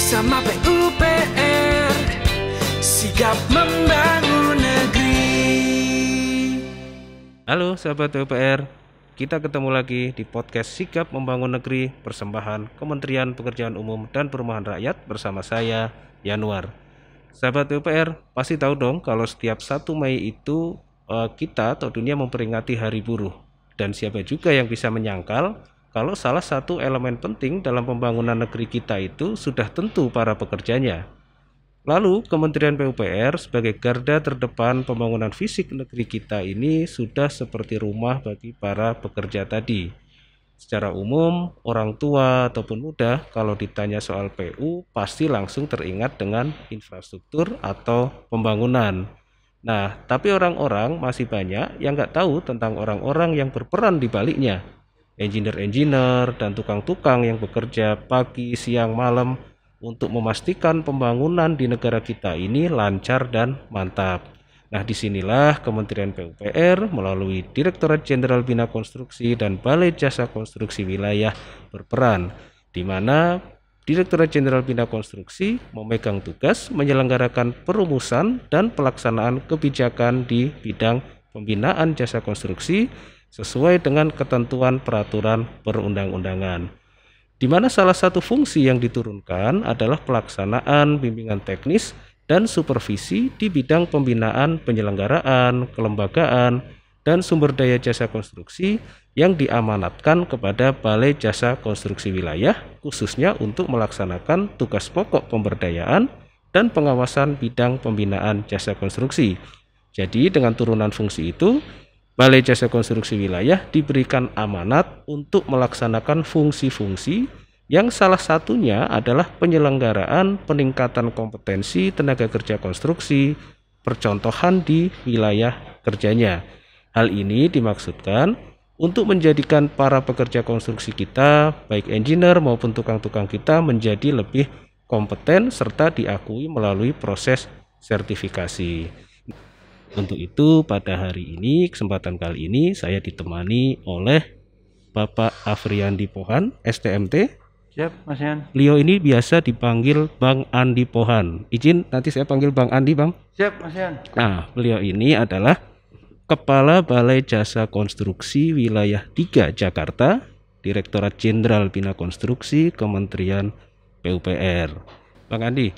bersama PUPR, sigap membangun negeri. Halo sahabat PUPR, kita ketemu lagi di podcast Sigap Membangun Negeri persembahan Kementerian Pekerjaan Umum dan Perumahan Rakyat bersama saya, Yanuar. Sahabat PUPR, pasti tahu dong kalau setiap 1 Mei itu kita atau dunia memperingati Hari Buruh. Dan siapa juga yang bisa menyangkal kalau salah satu elemen penting dalam pembangunan negeri kita itu sudah tentu para pekerjanya. Lalu Kementerian PUPR sebagai garda terdepan pembangunan fisik negeri kita ini sudah seperti rumah bagi para pekerja tadi. Secara umum, orang tua ataupun muda kalau ditanya soal PU pasti langsung teringat dengan infrastruktur atau pembangunan. Nah, tapi orang-orang masih banyak yang nggak tahu tentang orang-orang yang berperan di baliknya. Engineer-engineer dan tukang-tukang yang bekerja pagi, siang, malam untuk memastikan pembangunan di negara kita ini lancar dan mantap. Nah, disinilah Kementerian PUPR melalui Direktorat Jenderal Bina Konstruksi dan Balai Jasa Konstruksi Wilayah berperan, di mana Direktorat Jenderal Bina Konstruksi memegang tugas menyelenggarakan perumusan dan pelaksanaan kebijakan di bidang pembinaan jasa konstruksi sesuai dengan ketentuan peraturan perundang-undangan, di mana salah satu fungsi yang diturunkan adalah pelaksanaan bimbingan teknis dan supervisi di bidang pembinaan penyelenggaraan, kelembagaan, dan sumber daya jasa konstruksi yang diamanatkan kepada Balai Jasa Konstruksi Wilayah khususnya untuk melaksanakan tugas pokok pemberdayaan dan pengawasan bidang pembinaan jasa konstruksi. Jadi dengan turunan fungsi itu, Balai Jasa Konstruksi Wilayah diberikan amanat untuk melaksanakan fungsi-fungsi yang salah satunya adalah penyelenggaraan peningkatan kompetensi tenaga kerja konstruksi, percontohan di wilayah kerjanya. Hal ini dimaksudkan untuk menjadikan para pekerja konstruksi kita, baik engineer maupun tukang-tukang kita menjadi lebih kompeten serta diakui melalui proses sertifikasi. Untuk itu pada hari ini, kesempatan kali ini saya ditemani oleh Bapak Afriandi Pohan, STMT. Siap, Mas Yan. Beliau ini biasa dipanggil Bang Andi Pohan. Izin nanti saya panggil Bang Andi, Bang. Siap, Mas Yan. Nah, beliau ini adalah Kepala Balai Jasa Konstruksi Wilayah 3 Jakarta, Direktorat Jenderal Bina Konstruksi, Kementerian PUPR. Bang Andi,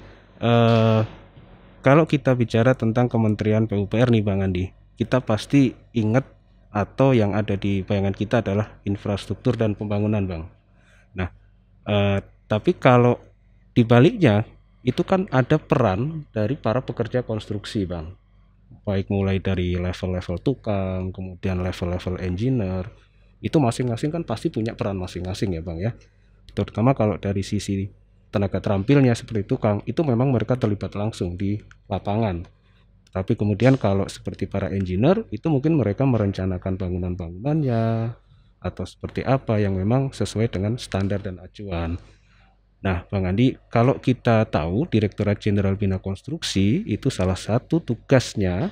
kalau kita bicara tentang Kementerian PUPR nih Bang Andi, kita pasti ingat atau yang ada di bayangan kita adalah infrastruktur dan pembangunan, Bang. Nah, tapi kalau dibaliknya itu kan ada peran dari para pekerja konstruksi, Bang. Baik mulai dari level-level tukang, kemudian level-level engineer, itu masing-masing kan pasti punya peran masing-masing ya, Bang ya. Terutama kalau dari sisi tenaga terampilnya seperti tukang, itu memang mereka terlibat langsung di lapangan. Tapi kemudian kalau seperti para engineer, itu mungkin mereka merencanakan bangunan-bangunannya atau seperti apa yang memang sesuai dengan standar dan acuan. Nah, Bang Andi, kalau kita tahu Direktorat Jenderal Bina Konstruksi itu salah satu tugasnya,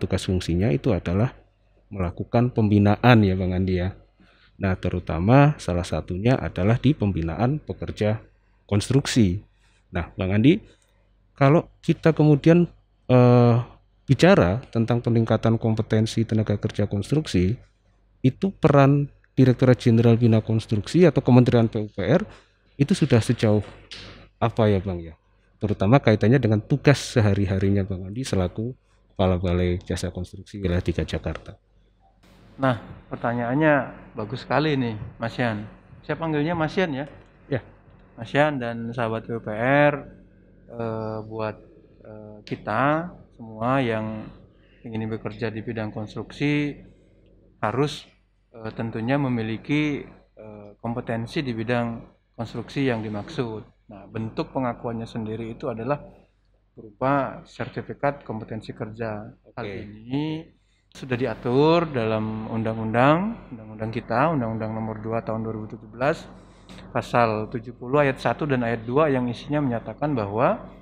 tugas fungsinya itu adalah melakukan pembinaan ya Bang Andi ya. Nah, terutama salah satunya adalah di pembinaan pekerja konstruksi. Nah, Bang Andi, kalau kita kemudian bicara tentang peningkatan kompetensi tenaga kerja konstruksi, itu peran Direktorat Jenderal Bina Konstruksi atau Kementerian PUPR itu sudah sejauh apa ya Bang ya? Terutama kaitannya dengan tugas sehari-harinya Bang Andi selaku Kepala Balai Jasa Konstruksi Wilayah 3 Jakarta. Nah, pertanyaannya bagus sekali nih, Mas Yan. Saya panggilnya Mas Yan ya. Ya. Mas Yan dan sahabat PUPR, buat kita semua yang ingin bekerja di bidang konstruksi harus tentunya memiliki kompetensi di bidang konstruksi yang dimaksud. Nah, bentuk pengakuannya sendiri itu adalah berupa sertifikat kompetensi kerja. Hal ini sudah diatur dalam undang-undang kita, Undang-Undang Nomor 2 Tahun 2017, Pasal 70 ayat 1 dan ayat 2 yang isinya menyatakan bahwa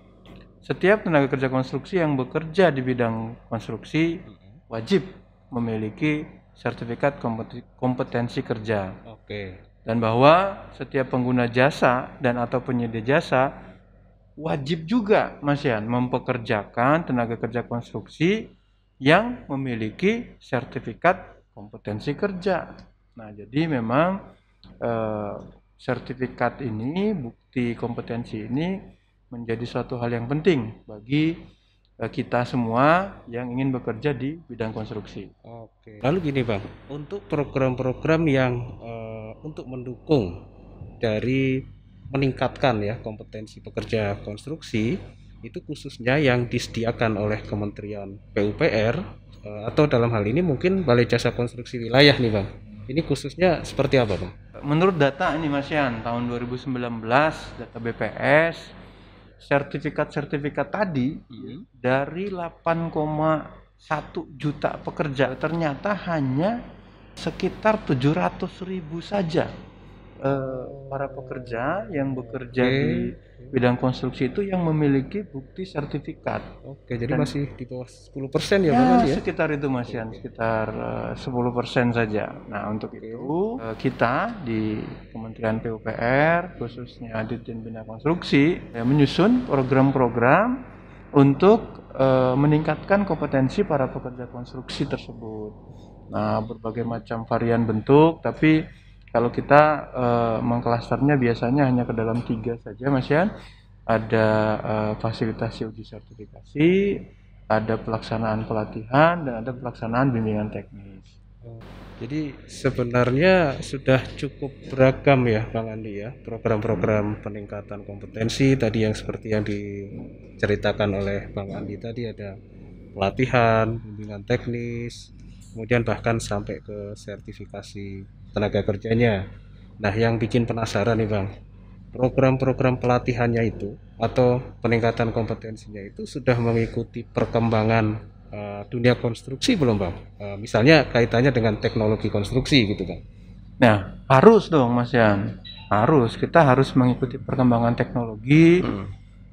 setiap tenaga kerja konstruksi yang bekerja di bidang konstruksi wajib memiliki sertifikat kompetensi kerja. Oke. Dan bahwa setiap pengguna jasa dan atau penyedia jasa wajib juga Mas Yan mempekerjakan tenaga kerja konstruksi yang memiliki sertifikat kompetensi kerja. Nah, jadi memang sertifikat ini, bukti kompetensi ini menjadi suatu hal yang penting bagi kita semua yang ingin bekerja di bidang konstruksi. Oke. Lalu gini Bang, untuk program-program yang untuk mendukung dari meningkatkan ya kompetensi pekerja konstruksi, itu khususnya yang disediakan oleh Kementerian PUPR atau dalam hal ini mungkin Balai Jasa Konstruksi Wilayah nih Bang. Ini khususnya seperti apa Bang? Menurut data ini Mas Yan, tahun 2019 data BPS, sertifikat-sertifikat tadi dari 8,1 juta pekerja ternyata hanya sekitar 700.000 saja para pekerja yang bekerja di bidang konstruksi itu yang memiliki bukti sertifikat. Oke, jadi masih di bawah 10% ya Bang ya? Sekitar itu Mas Yan, sekitar 10% saja. Nah, untuk itu kita di Kementerian PUPR khususnya Ditjen Bina Konstruksi menyusun program-program untuk meningkatkan kompetensi para pekerja konstruksi tersebut. Nah, berbagai macam varian bentuk, tapi kalau kita mengklasternya biasanya hanya ke dalam 3 saja Mas Yan. Ada fasilitasi uji sertifikasi, ada pelaksanaan pelatihan, dan ada pelaksanaan bimbingan teknis. Jadi sebenarnya sudah cukup beragam ya Bang Andi ya, program-program peningkatan kompetensi tadi yang seperti yang diceritakan oleh Bang Andi tadi, ada pelatihan, bimbingan teknis, kemudian bahkan sampai ke sertifikasi tenaga kerjanya. Nah, yang bikin penasaran nih Bang, program-program pelatihannya itu atau peningkatan kompetensinya itu sudah mengikuti perkembangan dunia konstruksi belum Bang? Misalnya kaitannya dengan teknologi konstruksi gitu Bang. Nah, harus dong Mas Yan, kita harus mengikuti perkembangan teknologi.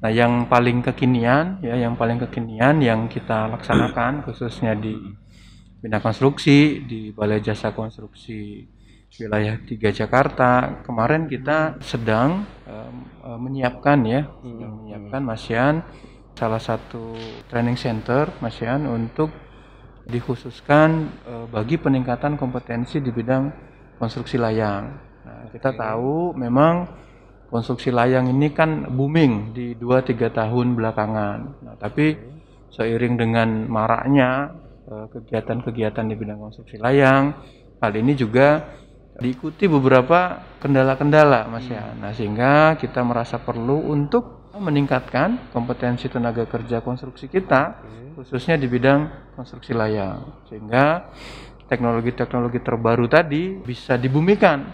Nah, yang paling kekinian yang kita laksanakan khususnya di bidang konstruksi di Balai Jasa Konstruksi Wilayah 3 Jakarta. Kemarin kita sedang menyiapkan Mas Yan salah satu training center Mas Yan untuk dikhususkan bagi peningkatan kompetensi di bidang konstruksi layang. Nah, kita tahu memang konstruksi layang ini kan booming di 2-3 tahun belakangan. Nah, tapi seiring dengan maraknya kegiatan-kegiatan di bidang konstruksi layang, hal ini juga diikuti beberapa kendala-kendala Mas ya. Nah, sehingga kita merasa perlu untuk meningkatkan kompetensi tenaga kerja konstruksi kita khususnya di bidang konstruksi layang, sehingga teknologi-teknologi terbaru tadi bisa dibumikan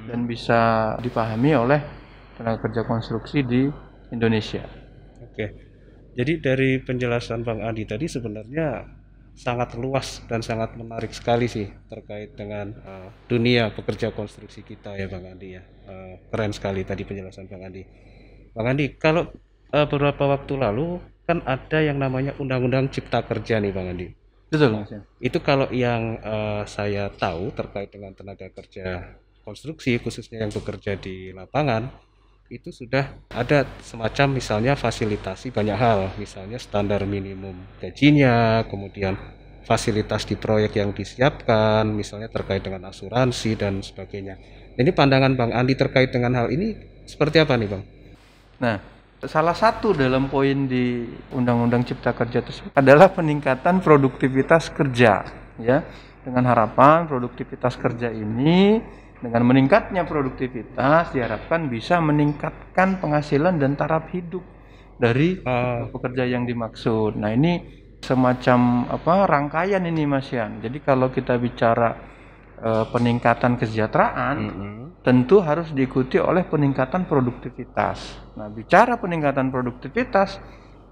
dan bisa dipahami oleh tenaga kerja konstruksi di Indonesia. Oke. Jadi dari penjelasan Bang Andi tadi sebenarnya sangat luas dan sangat menarik sekali sih terkait dengan dunia pekerja konstruksi kita ya Bang Andi ya. Keren sekali tadi penjelasan Bang Andi. Bang Andi, kalau beberapa waktu lalu kan ada yang namanya Undang-Undang Cipta Kerja nih Bang Andi. Betul Mas. Itu kalau yang saya tahu terkait dengan tenaga kerja konstruksi khususnya yang bekerja di lapangan, itu sudah ada semacam misalnya fasilitasi banyak hal, misalnya standar minimum gajinya, kemudian fasilitas di proyek yang disiapkan, misalnya terkait dengan asuransi dan sebagainya. Ini pandangan Bang Andi terkait dengan hal ini seperti apa nih Bang? Nah, salah satu dalam poin di Undang-Undang Cipta Kerja tersebut adalah peningkatan produktivitas kerja, ya, dengan harapan produktivitas kerja ini dengan meningkatnya produktivitas diharapkan bisa meningkatkan penghasilan dan taraf hidup dari pekerja yang dimaksud. Nah, ini semacam rangkaian ini Mas Yan. Jadi kalau kita bicara peningkatan kesejahteraan, tentu harus diikuti oleh peningkatan produktivitas. Nah, bicara peningkatan produktivitas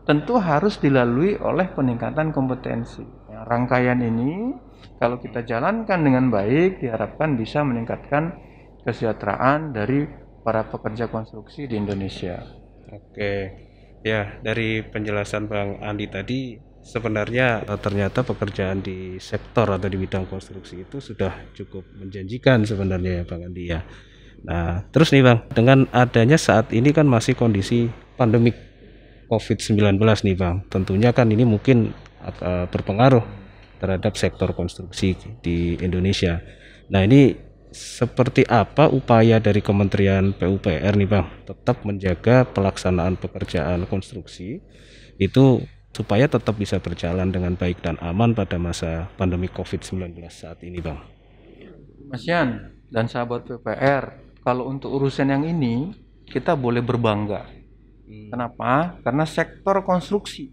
tentu harus dilalui oleh peningkatan kompetensi. Nah, rangkaian ini kalau kita jalankan dengan baik diharapkan bisa meningkatkan kesejahteraan dari para pekerja konstruksi di Indonesia. Oke, ya dari penjelasan Bang Andi tadi sebenarnya ternyata pekerjaan di sektor atau di bidang konstruksi itu sudah cukup menjanjikan sebenarnya ya Bang Andi ya. Nah terus nih Bang, dengan adanya saat ini kan masih kondisi pandemik COVID-19 nih Bang. Tentunya kan ini mungkin berpengaruh terhadap sektor konstruksi di Indonesia. Nah, ini seperti apa upaya dari Kementerian PUPR nih Bang, tetap menjaga pelaksanaan pekerjaan konstruksi itu supaya tetap bisa berjalan dengan baik dan aman pada masa pandemi COVID-19 saat ini Bang? Mas Yan dan sahabat PUPR, kalau untuk urusan yang ini kita boleh berbangga. Kenapa? Karena sektor konstruksi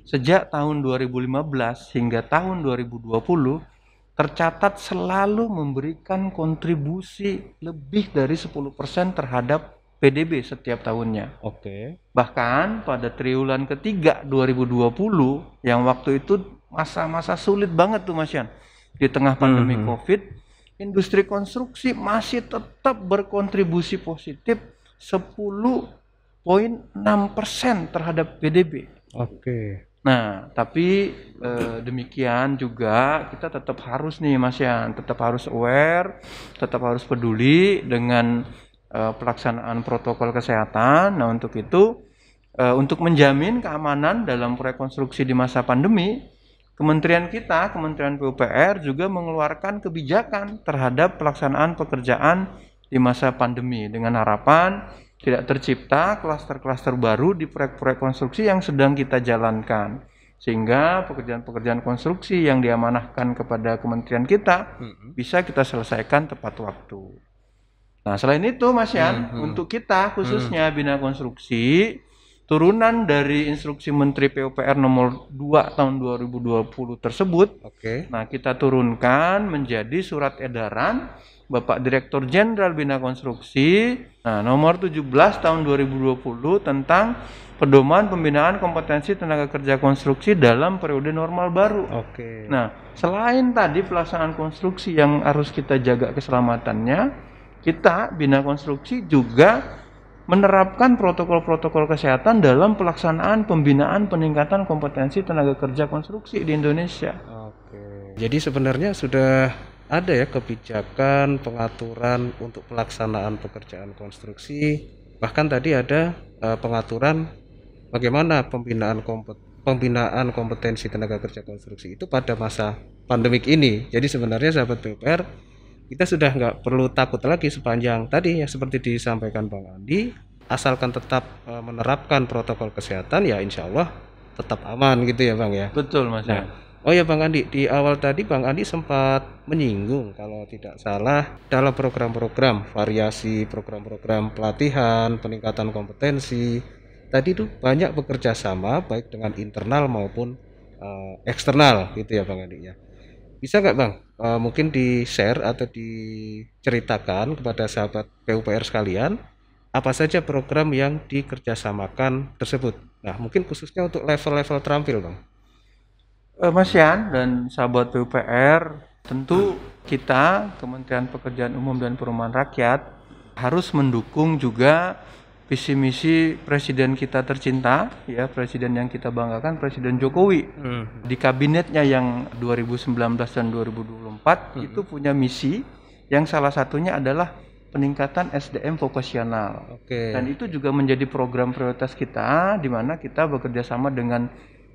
sejak tahun 2015 hingga tahun 2020 tercatat selalu memberikan kontribusi lebih dari 10% terhadap PDB setiap tahunnya. Oke. Bahkan pada triwulan ketiga 2020 yang waktu itu masa-masa sulit banget tuh Mas Yan. Di tengah pandemi Covid, industri konstruksi masih tetap berkontribusi positif 10,6% terhadap PDB. Oke. Nah, tapi demikian juga kita tetap harus nih Mas Yan, tetap harus aware, tetap harus peduli dengan pelaksanaan protokol kesehatan. Nah, untuk itu, untuk menjamin keamanan dalam proyek konstruksi di masa pandemi, Kementerian PUPR juga mengeluarkan kebijakan terhadap pelaksanaan pekerjaan di masa pandemi dengan harapan tidak tercipta klaster-klaster baru di proyek-proyek konstruksi yang sedang kita jalankan, sehingga pekerjaan-pekerjaan konstruksi yang diamanahkan kepada kementerian kita bisa kita selesaikan tepat waktu. Nah, selain itu Mas Yan, untuk kita khususnya Bina Konstruksi, turunan dari instruksi Menteri PUPR nomor 2 tahun 2020 tersebut, nah kita turunkan menjadi surat edaran Bapak Direktur Jenderal Bina Konstruksi nomor 17 tahun 2020 tentang pedoman pembinaan kompetensi tenaga kerja konstruksi dalam periode normal baru. Nah, selain tadi pelaksanaan konstruksi yang harus kita jaga keselamatannya, kita Bina Konstruksi juga menerapkan protokol-protokol kesehatan dalam pelaksanaan pembinaan peningkatan kompetensi tenaga kerja konstruksi di Indonesia. Jadi sebenarnya sudah ada ya kebijakan pengaturan untuk pelaksanaan pekerjaan konstruksi, bahkan tadi ada pengaturan bagaimana pembinaan kompetensi tenaga kerja konstruksi itu pada masa pandemik ini. Jadi sebenarnya sahabat PUPR, kita sudah nggak perlu takut lagi sepanjang tadi ya seperti disampaikan Bang Andi, asalkan tetap menerapkan protokol kesehatan ya insya Allah tetap aman gitu ya Bang ya. Betul Mas. Oh ya Bang Andi, di awal tadi Bang Andi sempat menyinggung kalau tidak salah dalam program-program variasi program-program pelatihan, peningkatan kompetensi tadi itu banyak bekerja sama baik dengan internal maupun eksternal gitu ya Bang Andi ya. Bisa nggak Bang mungkin di-share atau diceritakan kepada sahabat PUPR sekalian apa saja program yang dikerjasamakan tersebut? Nah mungkin khususnya untuk level-level terampil Bang. Mas Yan dan sahabat PUPR, tentu kita Kementerian Pekerjaan Umum dan Perumahan Rakyat harus mendukung juga visi misi presiden kita tercinta, ya presiden yang kita banggakan, Presiden Jokowi. Di kabinetnya yang 2019 dan 2024 itu punya misi yang salah satunya adalah peningkatan SDM vokasional. Dan itu juga menjadi program prioritas kita, di mana kita bekerja sama dengan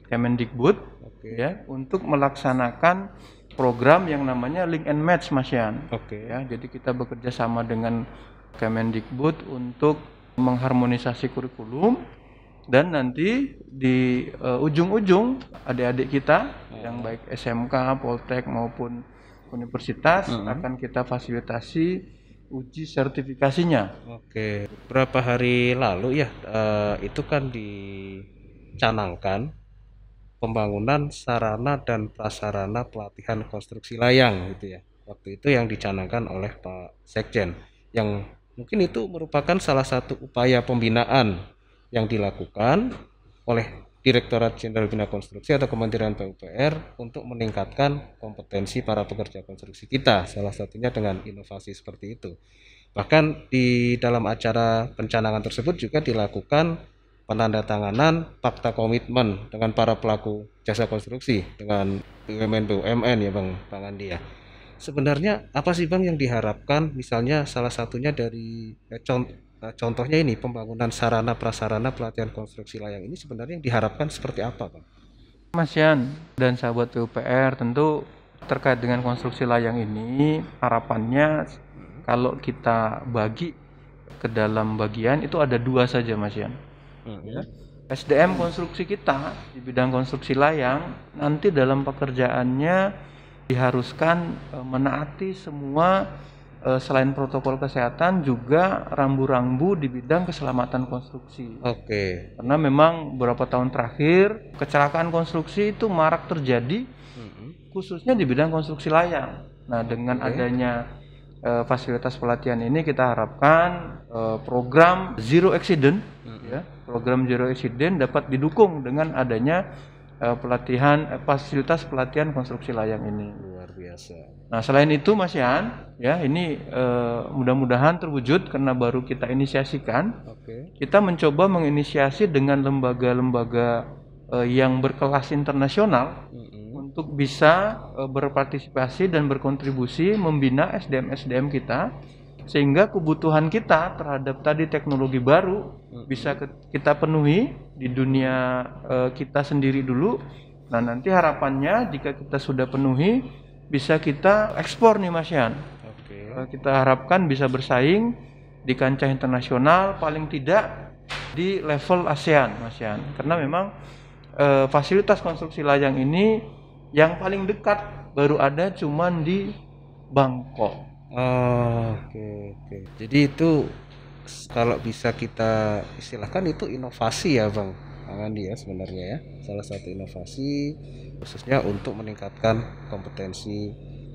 Kemendikbud ya untuk melaksanakan program yang namanya Link and Match Mas Yan. Ya, jadi kita bekerja sama dengan Kemendikbud untuk mengharmonisasi kurikulum dan nanti di ujung-ujung adik-adik kita yang baik SMK, Poltek maupun universitas akan kita fasilitasi uji sertifikasinya. Berapa hari lalu ya itu kan dicanangkan pembangunan sarana dan prasarana pelatihan konstruksi layang gitu ya. Waktu itu yang dicanangkan oleh Pak Sekjen, yang mungkin itu merupakan salah satu upaya pembinaan yang dilakukan oleh Direktorat Jenderal Bina Konstruksi atau Kementerian PUPR untuk meningkatkan kompetensi para pekerja konstruksi kita, salah satunya dengan inovasi seperti itu. Bahkan di dalam acara pencanangan tersebut juga dilakukan penandatanganan fakta komitmen dengan para pelaku jasa konstruksi dengan BUMN ya Bang Andi ya. Sebenarnya apa sih Bang yang diharapkan, misalnya salah satunya dari contohnya ini pembangunan sarana prasarana pelatihan konstruksi layang ini sebenarnya yang diharapkan seperti apa, Bang? Mas Yan dan sahabat PUPR, tentu terkait dengan konstruksi layang ini harapannya kalau kita bagi ke dalam bagian itu ada 2 saja, Mas Yan. Ya. SDM konstruksi kita di bidang konstruksi layang nanti dalam pekerjaannya diharuskan menaati semua selain protokol kesehatan juga rambu-rambu di bidang keselamatan konstruksi. Oke. Karena memang beberapa tahun terakhir kecelakaan konstruksi itu marak terjadi, khususnya di bidang konstruksi layang. Nah, dengan adanya fasilitas pelatihan ini kita harapkan program Zero Accident, ya, program Zero Accident dapat didukung dengan adanya fasilitas pelatihan konstruksi layang ini. Luar biasa. Nah, selain itu Mas Yan, ya ini mudah-mudahan terwujud karena baru kita inisiasikan. Oke. Kita mencoba menginisiasi dengan lembaga-lembaga yang berkelas internasional untuk bisa berpartisipasi dan berkontribusi membina SDM-SDM kita sehingga kebutuhan kita terhadap tadi teknologi baru bisa kita penuhi di dunia kita sendiri dulu. Nah, nanti harapannya jika kita sudah penuhi bisa kita ekspor nih Mas Yan. Kita harapkan bisa bersaing di kancah internasional paling tidak di level ASEAN Mas Yan. Karena memang fasilitas konstruksi layang ini yang paling dekat baru ada cuman di Bangkok. Oke. Jadi itu kalau bisa kita istilahkan itu inovasi ya, Bang Andi ya sebenarnya ya. Salah satu inovasi khususnya untuk meningkatkan kompetensi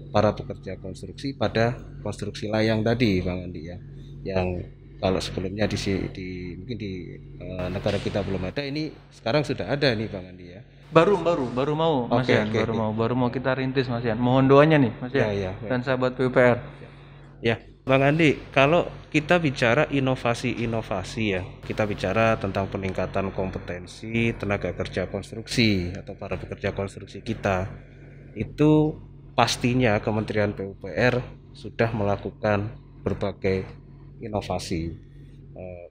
para pekerja konstruksi pada konstruksi layang tadi, Bang Andi ya. Yang kalau sebelumnya mungkin di negara kita belum ada, ini sekarang sudah ada nih, Bang Andi ya. Baru mau Mas Yan, baru mau kita rintis Mas Yan. Mohon doanya nih Mas Yan dan sahabat PUPR. Ya, Bang Andi, kalau kita bicara inovasi-inovasi ya, kita bicara tentang peningkatan kompetensi tenaga kerja konstruksi atau para pekerja konstruksi kita, itu pastinya Kementerian PUPR sudah melakukan berbagai inovasi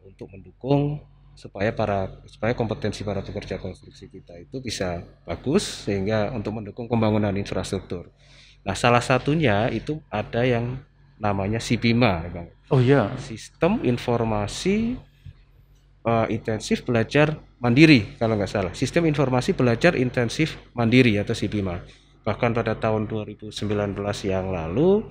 untuk mendukung supaya kompetensi para pekerja konstruksi kita itu bisa bagus sehingga untuk mendukung pembangunan infrastruktur. Nah, salah satunya itu ada yang namanya SIBIMA, Bang. Oh iya, Sistem Informasi Intensif Belajar Mandiri kalau nggak salah. Sistem Informasi Belajar Intensif Mandiri atau SIBIMA. Bahkan pada tahun 2019 yang lalu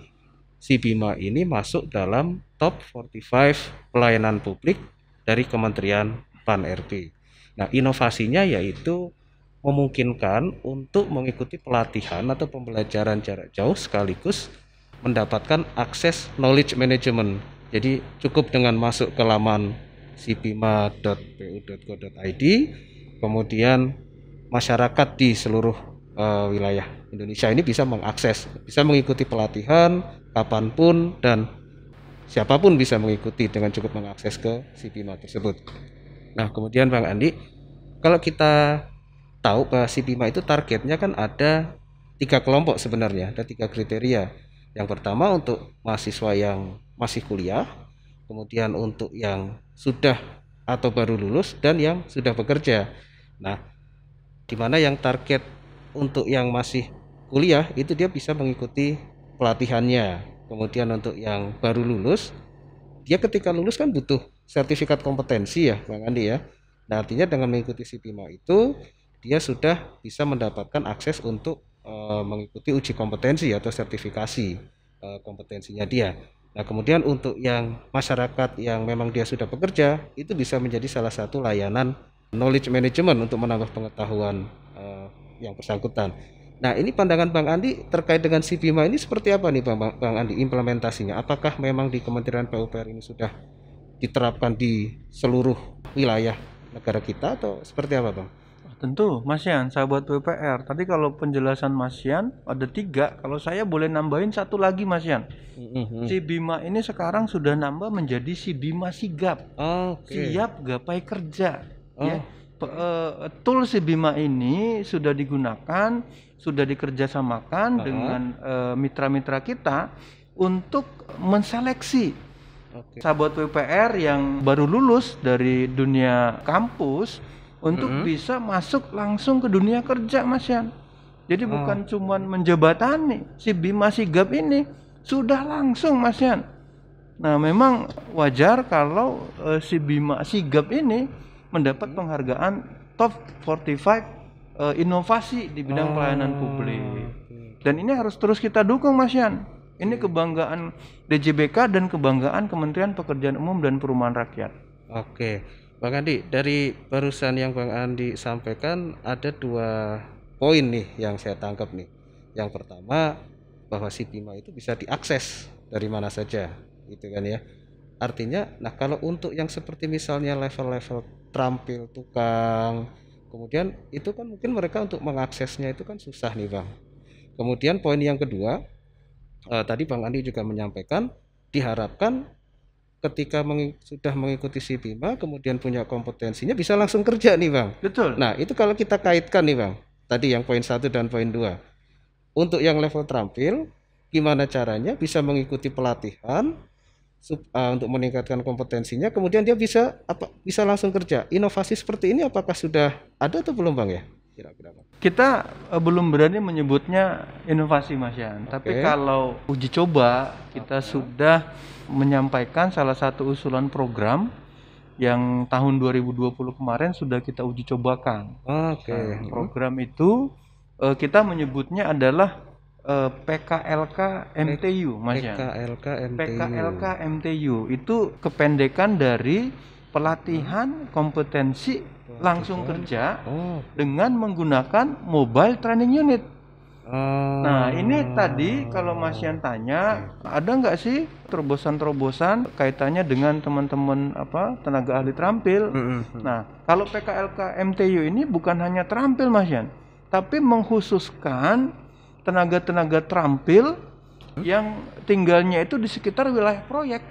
SIBIMA ini masuk dalam top 45 pelayanan publik dari Kementerian PAN-RB. Nah, inovasinya yaitu memungkinkan untuk mengikuti pelatihan atau pembelajaran jarak jauh sekaligus mendapatkan akses knowledge management. Jadi cukup dengan masuk ke laman sibima.pu.go.id, kemudian masyarakat di seluruh wilayah Indonesia ini bisa mengikuti pelatihan kapanpun dan siapapun bisa mengikuti dengan cukup mengakses ke SIBIMA tersebut. Nah, kemudian Bang Andi, kalau kita tahu bahwa SIBIMA itu targetnya kan ada 3 kelompok sebenarnya, ada 3 kriteria. Yang pertama untuk mahasiswa yang masih kuliah, kemudian untuk yang sudah atau baru lulus, dan yang sudah bekerja. Nah, di mana yang target untuk yang masih kuliah itu dia bisa mengikuti pelatihannya. Kemudian untuk yang baru lulus, dia ketika lulus kan butuh sertifikat kompetensi ya, Bang Andi ya. Nah, artinya dengan mengikuti SIBIMA itu dia sudah bisa mendapatkan akses untuk mengikuti uji kompetensi atau sertifikasi kompetensinya dia. Nah, kemudian untuk yang masyarakat yang memang dia sudah bekerja, itu bisa menjadi salah satu layanan knowledge management untuk menambah pengetahuan yang bersangkutan. Nah, ini pandangan Bang Andi terkait dengan SIBIMA ini seperti apa nih Bang Andi implementasinya? Apakah memang di Kementerian PUPR ini sudah diterapkan di seluruh wilayah negara kita atau seperti apa, Bang? Tentu Mas Yan, sahabat PUPR. Tadi kalau penjelasan Mas Yan ada 3, kalau saya boleh nambahin 1 lagi Mas Yan. SIBIMA ini sekarang sudah nambah menjadi SIBIMA Sigap. Siap gapai kerja. Ya. Tool SIBIMA ini sudah digunakan, sudah dikerjasamakan dengan mitra-mitra kita untuk menseleksi Oke. Sahabat PUPR yang baru lulus dari dunia kampus untuk bisa masuk langsung ke dunia kerja, Mas Yan. Jadi bukan cuman menjebatani, si Bima Sigap ini sudah langsung, Mas Yan. Nah, memang wajar kalau si Bima Sigap ini mendapat penghargaan top 45 inovasi di bidang pelayanan publik. Dan ini harus terus kita dukung, Mas Yan. Ini kebanggaan DJBK dan kebanggaan Kementerian Pekerjaan Umum dan Perumahan Rakyat. Oke, Bang Andi, dari barusan yang Bang Andi sampaikan ada 2 poin nih yang saya tangkap nih. Yang pertama, bahwa si Bima itu bisa diakses dari mana saja, gitu kan ya. Artinya, nah kalau untuk yang seperti misalnya level-level terampil tukang, kemudian itu kan mungkin mereka untuk mengaksesnya itu kan susah nih Bang. Kemudian poin yang kedua, tadi Bang Andi juga menyampaikan diharapkan ketika sudah mengikuti si Bima kemudian punya kompetensinya bisa langsung kerja nih Bang. Betul. Nah itu kalau kita kaitkan nih Bang, tadi yang poin 1 dan poin 2, untuk yang level terampil gimana caranya bisa mengikuti pelatihan untuk meningkatkan kompetensinya kemudian dia bisa langsung kerja. Inovasi seperti ini apakah sudah ada atau belum Bang ya? Kira-kira Bang. Kita belum berani menyebutnya inovasi, Mas Yan. Tapi kalau uji coba kita sudah menyampaikan salah satu usulan program yang tahun 2020 kemarin sudah kita uji cobakan. Nah, program itu kita menyebutnya adalah PKLK MTU, Mas Yan. PKLK MTU itu kependekan dari pelatihan kompetensi langsung kerja dengan menggunakan mobile training unit. Nah ini tadi kalau Mas Yan tanya ada nggak sih terobosan-terobosan kaitannya dengan teman-teman tenaga ahli terampil. Nah kalau PKLK MTU ini bukan hanya terampil Mas Yan, tapi mengkhususkan tenaga-tenaga terampil yang tinggalnya itu di sekitar wilayah proyek.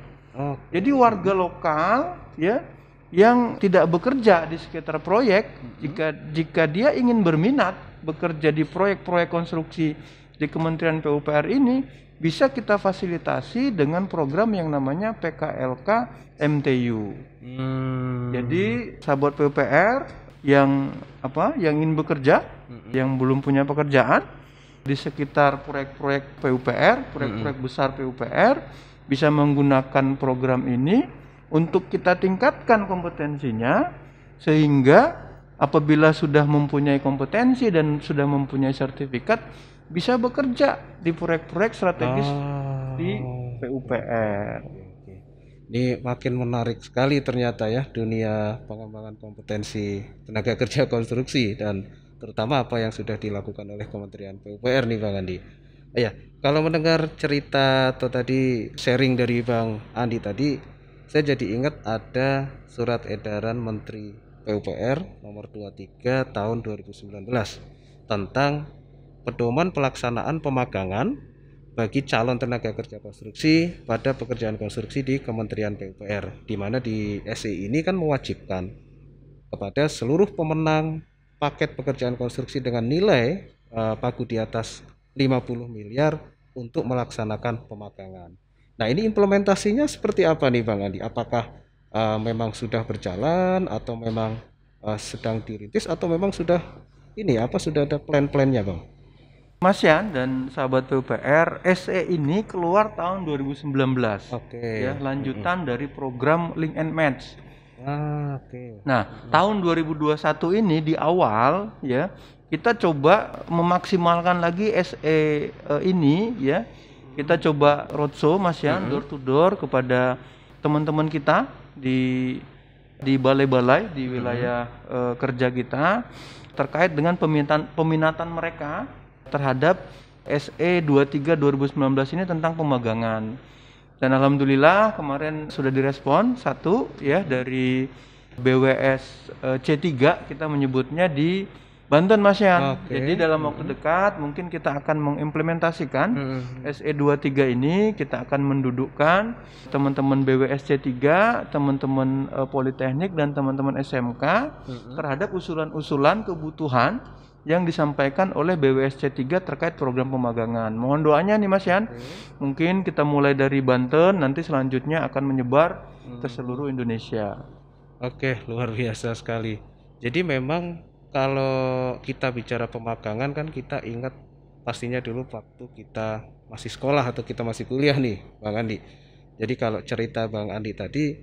Jadi warga lokal ya yang tidak bekerja di sekitar proyek, jika dia ingin berminat bekerja di proyek-proyek konstruksi di Kementerian PUPR ini, bisa kita fasilitasi dengan program yang namanya PKLK MTU. Jadi sahabat PUPR yang ingin bekerja, yang belum punya pekerjaan di sekitar proyek-proyek PUPR, proyek-proyek besar PUPR, bisa menggunakan program ini untuk kita tingkatkan kompetensinya sehingga apabila sudah mempunyai kompetensi dan sudah mempunyai sertifikat bisa bekerja di proyek-proyek strategis di PUPR. Ini makin menarik sekali ternyata ya dunia pengembangan kompetensi tenaga kerja konstruksi dan terutama apa yang sudah dilakukan oleh Kementerian PUPR nih Bang Andi. Ya, kalau mendengar cerita atau tadi sharing dari Bang Andi tadi, saya jadi ingat ada surat edaran Menteri PUPR nomor 23 tahun 2019 tentang pedoman pelaksanaan pemagangan bagi calon tenaga kerja konstruksi pada pekerjaan konstruksi di Kementerian PUPR, di mana di SE ini kan mewajibkan kepada seluruh pemenang paket pekerjaan konstruksi dengan nilai pagu di atas 50 miliar untuk melaksanakan pemagangan. Nah ini implementasinya seperti apa nih Bang Andi? Apakah memang sudah berjalan atau memang sedang dirintis atau memang sudah ada plan-plannya Bang? Mas Yan dan sahabat PUPR, SE ini keluar tahun 2019. Ya, lanjutan dari program Link and Match. Nah, tahun 2021 ini di awal ya kita coba memaksimalkan lagi SE ini ya. Kita coba roadshow Mas Yan, door to door kepada teman-teman kita di balai-balai di wilayah kerja kita terkait dengan peminatan mereka terhadap SE 23 2019 ini tentang pemagangan. Dan alhamdulillah kemarin sudah direspon satu ya dari BWS C3 kita menyebutnya di Banten Mas Yan. Jadi dalam waktu dekat mungkin kita akan mengimplementasikan SE23 ini, kita akan mendudukkan teman-teman BWS C3, teman-teman Politeknik dan teman-teman SMK terhadap usulan-usulan kebutuhan yang disampaikan oleh BWSC 3 terkait program pemagangan. Mohon doanya nih Mas Yan. Mungkin kita mulai dari Banten, nanti selanjutnya akan menyebar ke seluruh Indonesia. Oke, luar biasa sekali. Jadi memang kalau kita bicara pemagangan kan kita ingat pastinya dulu waktu kita masih sekolah atau kita masih kuliah nih, Bang Andi. Jadi kalau cerita Bang Andi tadi,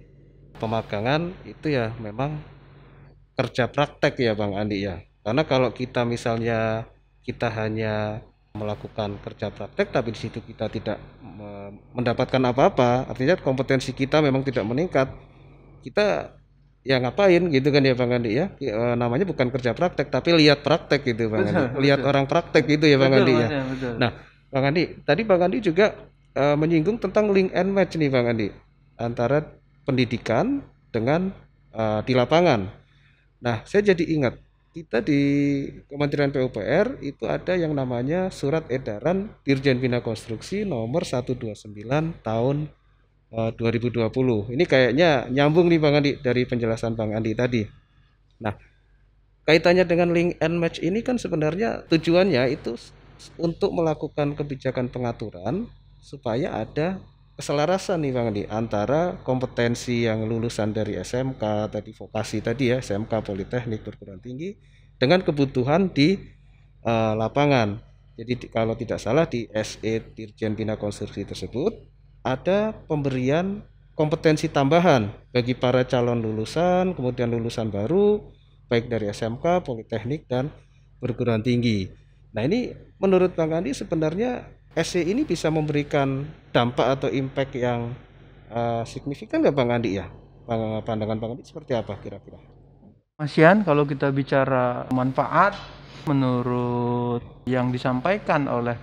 pemagangan itu ya memang kerja praktek ya Bang Andi ya. Karena kalau kita misalnya kita hanya melakukan kerja praktek tapi di situ kita tidak mendapatkan apa-apa, artinya kompetensi kita memang tidak meningkat. Kita ya ngapain gitu kan ya Bang Andi ya. Namanya bukan kerja praktek tapi lihat praktek gitu Bang Andi. Lihat orang praktek gitu ya Bang Andi ya. Betul. Nah, Bang Andi, tadi Bang Andi juga menyinggung tentang link and match nih Bang Andi antara pendidikan dengan di lapangan. Nah, saya jadi ingat kita di Kementerian PUPR itu ada yang namanya Surat Edaran Dirjen Bina Konstruksi nomor 129 tahun 2020. Ini kayaknya nyambung nih Bang Andi dari penjelasan Bang Andi tadi. Nah, kaitannya dengan link and match ini kan sebenarnya tujuannya itu untuk melakukan kebijakan pengaturan supaya ada keselarasan nih Bang Andi antara kompetensi yang lulusan dari SMK tadi, vokasi tadi ya, SMK, Politeknik, perguruan tinggi dengan kebutuhan di lapangan. Jadi kalau tidak salah di SE Dirjen Bina Konstruksi tersebut ada pemberian kompetensi tambahan bagi para calon lulusan, kemudian lulusan baru baik dari SMK, Politeknik dan perguruan tinggi. Nah, ini menurut Bang Andi sebenarnya SE ini bisa memberikan dampak atau impact yang signifikan nggak Bang Andi ya? Pandangan Bang Andi seperti apa kira-kira? Mas Yan, kalau kita bicara manfaat, menurut yang disampaikan oleh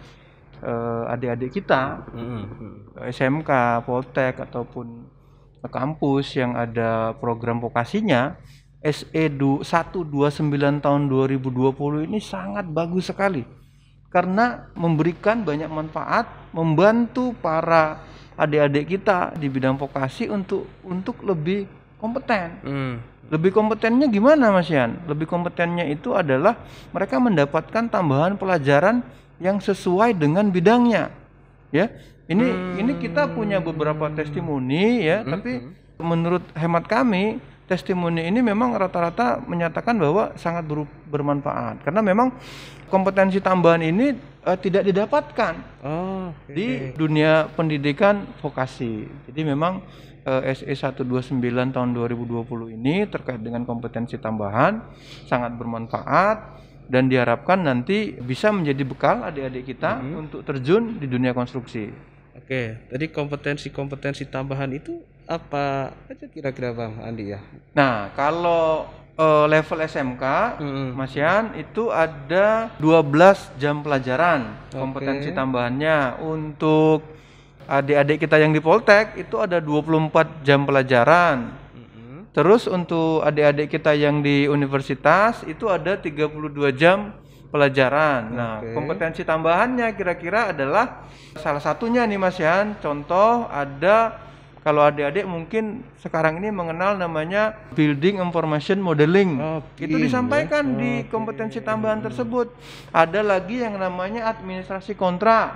adik-adik kita, SMK, Poltek ataupun kampus yang ada program vokasinya, SE 129 tahun 2020 ini sangat bagus sekali. Karena memberikan banyak manfaat, membantu para adik-adik kita di bidang vokasi untuk lebih kompeten. Lebih kompetennya gimana Mas Yan? Lebih kompetennya itu adalah mereka mendapatkan tambahan pelajaran yang sesuai dengan bidangnya. Ya, ini kita punya beberapa testimoni ya, tapi menurut hemat kami testimoni ini memang rata-rata menyatakan bahwa sangat bermanfaat karena memang kompetensi tambahan ini tidak didapatkan di dunia pendidikan vokasi. Jadi memang SE 129 tahun 2020 ini terkait dengan kompetensi tambahan sangat bermanfaat dan diharapkan nanti bisa menjadi bekal adik-adik kita untuk terjun di dunia konstruksi. Oke, tadi kompetensi tambahan itu apa aja kira-kira Bang Andi ya? Nah, kalau level SMK, Mas Yan, itu ada 12 jam pelajaran kompetensi tambahannya. Untuk adik-adik kita yang di Poltek itu ada 24 jam pelajaran. Terus untuk adik-adik kita yang di universitas itu ada 32 jam pelajaran. Nah, kompetensi tambahannya kira-kira adalah salah satunya nih Mas Yan, contoh ada kalau adik-adik mungkin sekarang ini mengenal namanya Building Information Modeling. Itu disampaikan di kompetensi tambahan tersebut. Ada lagi yang namanya administrasi kontrak.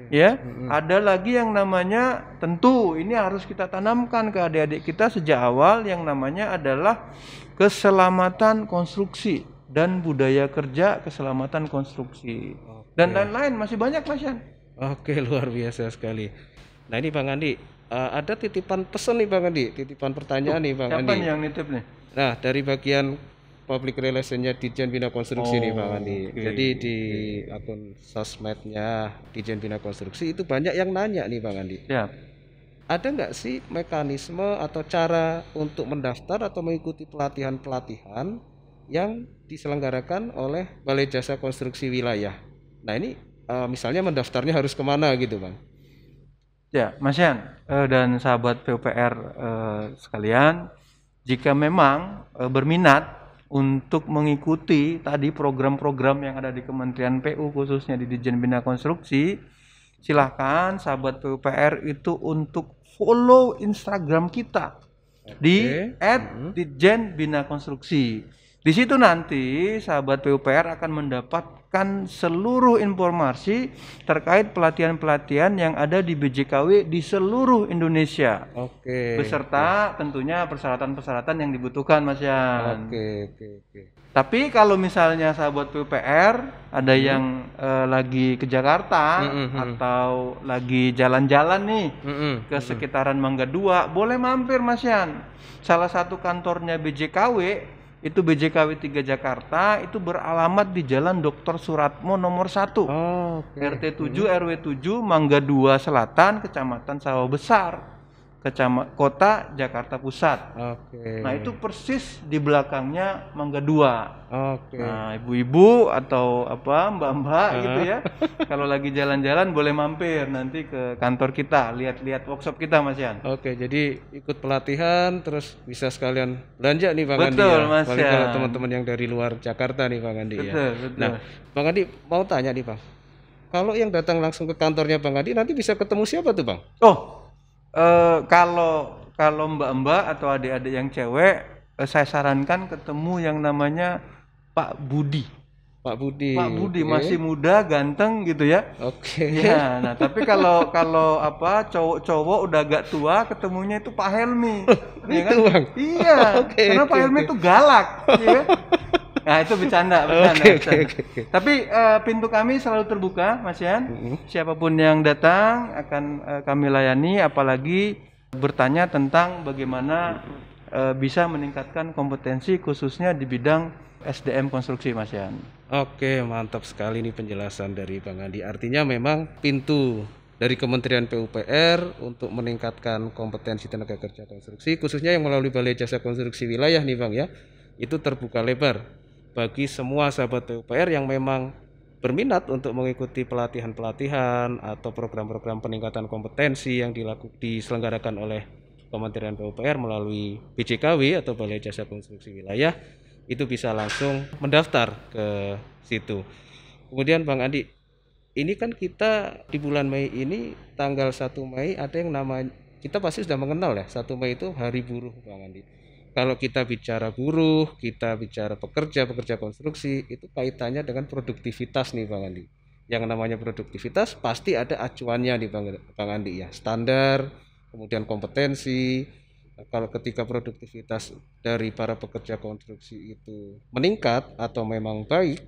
Ya, ada lagi yang namanya tentu ini harus kita tanamkan ke adik-adik kita sejak awal yang namanya adalah keselamatan konstruksi dan budaya kerja keselamatan konstruksi. Dan lain-lain masih banyak Mas Yan. Oke, luar biasa sekali. Nah, ini Bang Andi, ada titipan pesan nih Bang Andi, titipan pertanyaan nih Bang Andi. Siapa nih yang nitip nih? Nah, dari bagian public relation-nya Dirjen Bina Konstruksi nih Bang Andi. Jadi di akun sosmednya Dirjen Bina Konstruksi itu banyak yang nanya nih Bang Andi. Ya. Ada nggak sih mekanisme atau cara untuk mendaftar atau mengikuti pelatihan-pelatihan yang diselenggarakan oleh Balai Jasa Konstruksi Wilayah? Nah, ini misalnya mendaftarnya harus kemana gitu Bang? Ya, Mas Yan dan sahabat PUPR sekalian, jika memang berminat untuk mengikuti tadi program-program yang ada di Kementerian PU khususnya di Dirjen Bina Konstruksi, silahkan sahabat PUPR itu untuk follow Instagram kita di @Dirjen Bina Konstruksi. Di situ nanti sahabat PUPR akan mendapatkan seluruh informasi terkait pelatihan-pelatihan yang ada di BJKW di seluruh Indonesia. Oke. Beserta tentunya persyaratan-persyaratan yang dibutuhkan, Mas Yan. Oke. Tapi kalau misalnya sahabat PUPR ada yang lagi ke Jakarta atau lagi jalan-jalan nih ke sekitaran Mangga 2, boleh mampir, Mas Yan. Salah satu kantornya BJKW itu BJKW 3 Jakarta, itu beralamat di Jalan Dr. Suratmo nomor 1. RT 7 RW 7 Mangga 2 Selatan, Kecamatan Sawah Besar, Kota Jakarta Pusat. Nah, itu persis di belakangnya Mangga 2. Nah, ibu-ibu atau mbak-mbak gitu ya. Kalau lagi jalan-jalan boleh mampir nanti ke kantor kita, lihat-lihat workshop kita, Mas Yan. Jadi ikut pelatihan terus bisa sekalian belanja nih Bang Andi. Betul, Mas Paling Yan. kalau teman-teman yang dari luar Jakarta nih Bang Andi. Betul. Nah, Bang Andi mau tanya nih Bang. Kalau yang datang langsung ke kantornya Bang Andi nanti bisa ketemu siapa tuh Bang? Kalau mbak-mbak atau adik-adik yang cewek, saya sarankan ketemu yang namanya Pak Budi. Pak Budi masih muda, ganteng gitu ya. Ya, nah tapi kalau cowok-cowok udah agak tua, ketemunya itu Pak Helmi. Ya kan? Bang. Iya. Karena Pak Helmi itu galak, ya. Nah, itu bercanda. Tapi pintu kami selalu terbuka, Mas Yan. Siapapun yang datang akan kami layani, apalagi bertanya tentang bagaimana bisa meningkatkan kompetensi khususnya di bidang SDM konstruksi, Mas Yan. Oke, mantap sekali nih penjelasan dari Bang Andi. Artinya memang pintu dari Kementerian PUPR untuk meningkatkan kompetensi tenaga kerja konstruksi, khususnya yang melalui Balai Jasa Konstruksi Wilayah nih Bang ya, itu terbuka lebar bagi semua sahabat PUPR yang memang berminat untuk mengikuti pelatihan-pelatihan atau program-program peningkatan kompetensi yang diselenggarakan oleh Kementerian PUPR melalui BJKW atau Balai Jasa Konstruksi Wilayah, itu bisa langsung mendaftar ke situ. Kemudian Bang Andi, ini kan kita di bulan Mei ini tanggal 1 Mei ada yang namanya, kita pasti sudah mengenal ya, 1 Mei itu Hari Buruh Bang Andi. Kalau kita bicara buruh, kita bicara pekerja konstruksi, itu kaitannya dengan produktivitas nih Bang Andi. Yang namanya produktivitas pasti ada acuannya nih Bang Andi ya, standar, kemudian kompetensi. Kalau ketika produktivitas dari para pekerja konstruksi itu meningkat atau memang baik,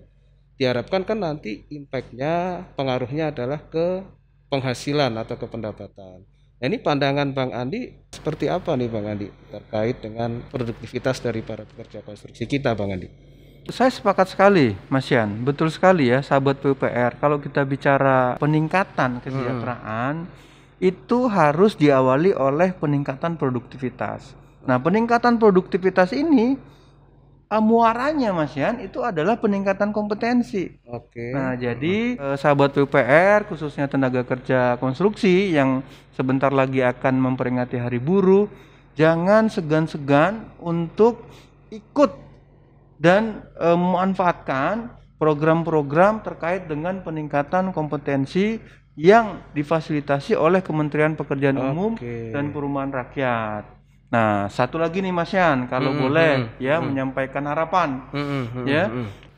diharapkan kan nanti impact-nya, pengaruhnya adalah ke penghasilan atau ke pendapatan. Nah, ini pandangan Bang Andi seperti apa nih Bang Andi terkait dengan produktivitas dari para pekerja konstruksi kita Bang Andi? Saya sepakat sekali, Mas Yan. Betul sekali ya, sahabat PUPR. Kalau kita bicara peningkatan kesejahteraan, itu harus diawali oleh peningkatan produktivitas. Nah, peningkatan produktivitas ini muaranya, Mas Yan, itu adalah peningkatan kompetensi. Nah, jadi sahabat PUPR, khususnya tenaga kerja konstruksi yang sebentar lagi akan memperingati Hari Buruh, jangan segan-segan untuk ikut dan memanfaatkan program-program terkait dengan peningkatan kompetensi yang difasilitasi oleh Kementerian Pekerjaan Umum dan Perumahan Rakyat. Nah, satu lagi nih Mas Yan, kalau boleh menyampaikan harapan.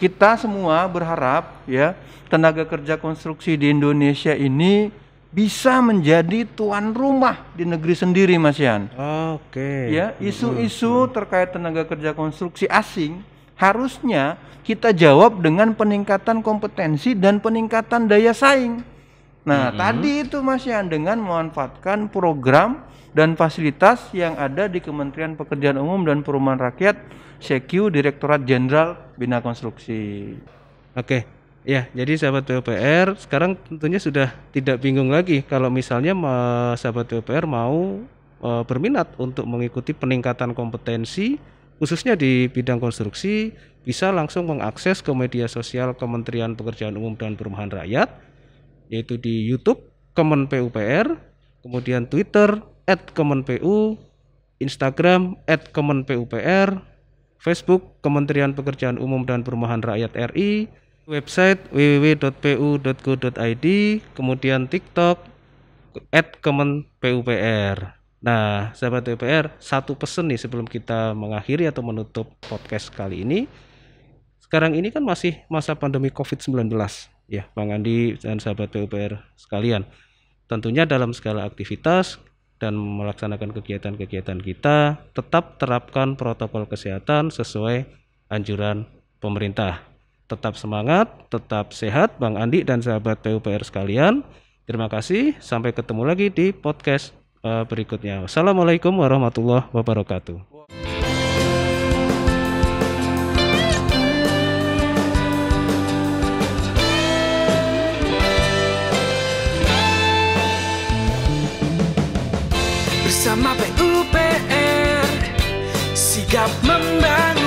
Kita semua berharap ya tenaga kerja konstruksi di Indonesia ini bisa menjadi tuan rumah di negeri sendiri, Mas Yan. Ya, isu-isu terkait tenaga kerja konstruksi asing harusnya kita jawab dengan peningkatan kompetensi dan peningkatan daya saing. Nah, tadi itu Mas Yan, dengan memanfaatkan program dan fasilitas yang ada di Kementerian Pekerjaan Umum dan Perumahan Rakyat, CQ Direktorat Jenderal Bina Konstruksi. Ya, jadi sahabat PUPR sekarang tentunya sudah tidak bingung lagi kalau misalnya sahabat PUPR mau berminat untuk mengikuti peningkatan kompetensi khususnya di bidang konstruksi, bisa langsung mengakses ke media sosial Kementerian Pekerjaan Umum dan Perumahan Rakyat, yaitu di YouTube Kemen PUPR, kemudian Twitter @kemenpu, Instagram @kemenpupr, Facebook Kementerian Pekerjaan Umum dan Perumahan Rakyat RI, website www.pu.go.id, kemudian TikTok @kemenpupr. Nah, sahabat PUPR, satu pesan nih sebelum kita mengakhiri atau menutup podcast kali ini. sekarang ini kan masih masa pandemi COVID-19 ya, Bang Andi dan sahabat PUPR sekalian. Tentunya dalam segala aktivitas dan melaksanakan kegiatan-kegiatan kita tetap terapkan protokol kesehatan sesuai anjuran pemerintah. Tetap semangat, tetap sehat Bang Andi dan sahabat PUPR sekalian. Terima kasih, sampai ketemu lagi di podcast berikutnya. Wassalamualaikum warahmatullahi wabarakatuh. Bersama PUPR, sigap membangun